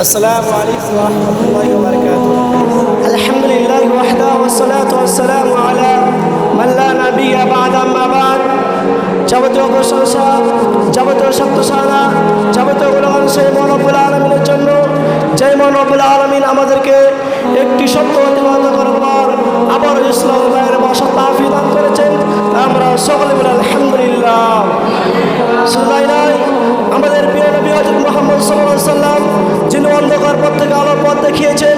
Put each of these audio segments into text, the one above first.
السلام عليكم ورحمة الله وبركاته. الحمد لله وحده والصلاة والسلام على من لا نبي بعد. أما بعد, যাবতীয় প্রশংসা, যাবতীয় শক্তিশালী, যাবতীয় গুণগান সেই মহান রব্বুল আলামিনের জন্য, যে মহান রব্বুল আলামিন আমাদেরকে একটি সত্য অতিবাহিত করার পর আবার ইসলামের ভাষা তাফি দান করেছেন। আমরা সকলে বলি আলহামদুলিল্লাহ। শুধু তাই নয়, আমাদের প্রিয় নবী হযরত মুহাম্মদ সাল্লাল্লাহু আলাইহি ওয়াসাল্লাম, যিনি অন্ধকার পথ থেকে আলোর পথ দেখিয়েছেন,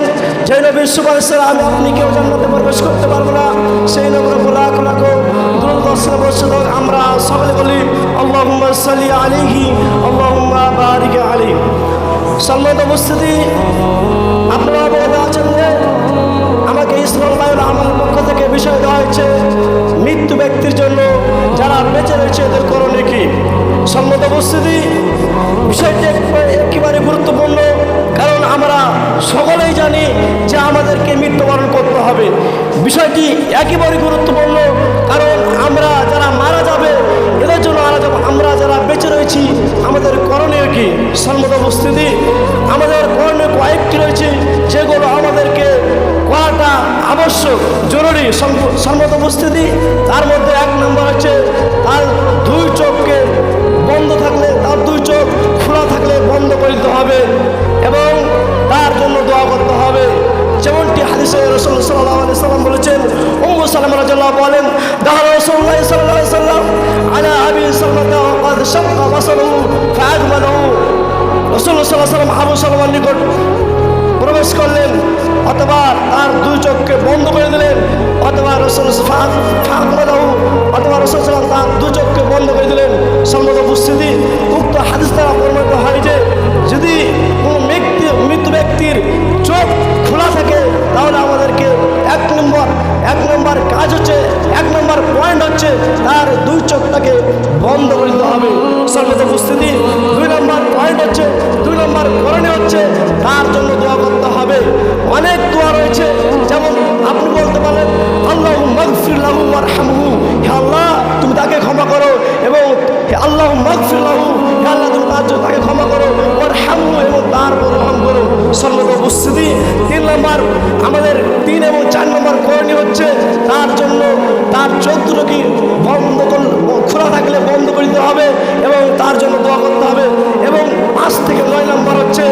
যে নবীর সুপারিশে আমি আপনি কেউ জান্নাতে প্রবেশ করতে পারবো না, সেই নবীর উপর লাখ লাখ দুরূদ ও সালাম বর্ষিত হোক। আমরা সকলে বলি আল্লাহুম্মা সাল্লি আলাইহি আল্লাহুম্মা বারিক আলাইহি। সম্মানিত উপস্থিতি, আপনারা অবগত আছেন যে আমাকে ইসলামের আমার পক্ষ থেকে বিষয় দেওয়া হয়েছে মৃত্যু ব্যক্তির জন্য যারা বেঁচে রয়েছে এদের করণীয় কি। সম্মত উপস্থিতি, বিষয়টি একেবারে গুরুত্বপূর্ণ, কারণ আমরা সকলেই জানি যে আমাদেরকে মৃত্যুবরণ করতে হবে। বিষয়টি একেবারে গুরুত্বপূর্ণ, কারণ আমরা যারা মারা যাবে এদের জন্য মারা যাবো, আমরা যারা বেঁচে রয়েছি আমাদের করণীয় কি। সম্মত উপস্থিতি, আমাদের করণীয় কয়েকটি রয়েছে, যেগুলো আমাদেরকে করাটা আবশ্যক, জরুরি। সম্মত উপস্থিতি, তার মধ্যে এক নম্বর হচ্ছে তার দুই চোখকে বন্ধ থাকলে, তার দুই চোখ খোলা থাকলে বন্ধ করে দিতে হবে এবং তার জন্য দোয়া করতে হবে। যেমনটি হাদিসে রাসূল সাল্লাল্লাহু আলাইহি সাল্লাম বলেছেন, উম্মু সালামা রাদিয়াল্লাহু বলেন, দাখালা রাসূলুল্লাহ সাল্লাল্লাহু আলাইহি সাল্লাম আলা আবি সালমাতা ওয়া ক্বাদ শাক্কা বাসারুহু ফাআদমানাহু। রাসূল সাল্লাল্লাহু আলাইহি সাল্লাম আবু সালমার নিকট প্রবেশ করলেন, অথবা তার দুই চোখকে বন্ধ করে দিলেন, অথবা রাসূল ফাআদমানাহু, অথবা রাসূল সাল্লাল্লাহু তার দুই চোখকে বন্ধ করে দিলেন। সম্মত উপস্থিতি, উক্ত হাদিস দ্বারা প্রমাণিত হয় যে যদি কোনো মৃত্যু ব্যক্তির চোখ খোলা থাকে তাহলে আমাদেরকে এক নম্বর কাজ হচ্ছে, এক নম্বর পয়েন্ট হচ্ছে তার দুই চোখটাকে বন্ধ করে দিতে হবে। সম্মত উপস্থিতি, দুই নম্বর পয়েন্ট হচ্ছে, দুই নম্বর করণীয় হচ্ছে তার জন্য দোয়া করতে হবে। অনেক দোয়া রয়েছে, যেমন আপনি বলতে পারেন আল্লাহুম্মা মাগফির লাহু ওয়ারহামহু, হে আল্লাহ তুমি তাকে ক্ষমা করো, এবং হে আল্লাহুম্মা মাগফির লাহু, হে আল্লাহ তুমি তাকে ক্ষমা করো, ওয়ারহামহু এবং তার উপর রহম করো। সম্মত উপস্থিতি, তিন নম্বর, আমাদের 3 এবং 4 নম্বর করণীয় হচ্ছে তার জন্য তার চোখ দুটোকে খোলা থাকলে বন্ধ করে দিতে হবে এবং তার জন্য দোয়া করতে হবে। এবং 5 থেকে 9 নম্বর হচ্ছে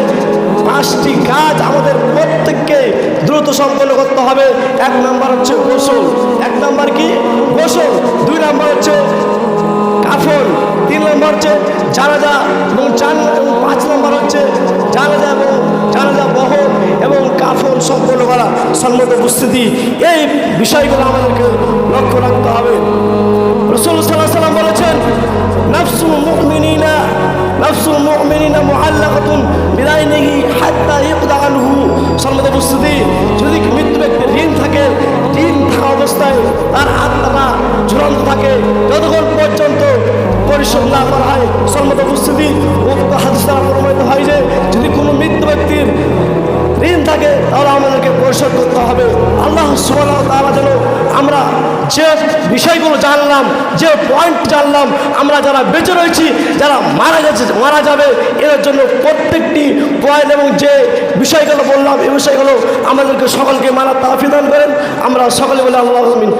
5টি কাজ আমাদের প্রত্যেককে দ্রুত সম্পন্ন করতে হবে। 1 নম্বর হচ্ছে গোসল, 1 নম্বর কি গোসল, 2 নম্বর হচ্ছে কাফন, 3 নম্বর হচ্ছে জানাজা এবং 5 নম্বর হচ্ছে জানাজা এবং জানাজা বহন এবং কাফন সম্পন্ন করা। সম্মত উপস্থিতি, এই বিষয়গুলো আমাদেরকে লক্ষ্য রাখতে হবে। রাসূল সাল্লাল্লাহু আলাইহি ওয়াসাল্লাম বলেছেন, নাফসুল মুমিনিনা মুআল্লাকাতুন বিদাইনিহি হাত্তা ইউকদা আনহু। সম্মত উপস্থিতি, যদি মৃত্যু ব্যক্তির ঋণ থাকে, ঋণ থাকা অবস্থায় তার আত্মাটা ঝুলন্ত থাকে যতক্ষণ পর্যন্ত পরিশোধ না করা হয়। সম্মত উপস্থিতি, উক্ত হাদিস দ্বারা প্রমাণিত হয় যে যদি কোনো মৃত্যু ব্যক্তির ঋণ থাকে তাহলে আমাদেরকে পরিশোধ করতে হবে। আল্লাহ সুবহানাহু ওয়া তাআলা যেন আমরা যে বিষয়গুলো জানলাম, যে পয়েন্ট জানলাম, আমরা যারা বেঁচে রয়েছি, যারা মারা যাবে এর জন্য প্রত্যেকটি পয়েন্ট এবং যে বিষয়গুলো বললাম এই বিষয়গুলো আমাদেরকে সকলকে মানার তৌফিক দান করেন। আমরা সকলে বলে আল্লাহু আমিন।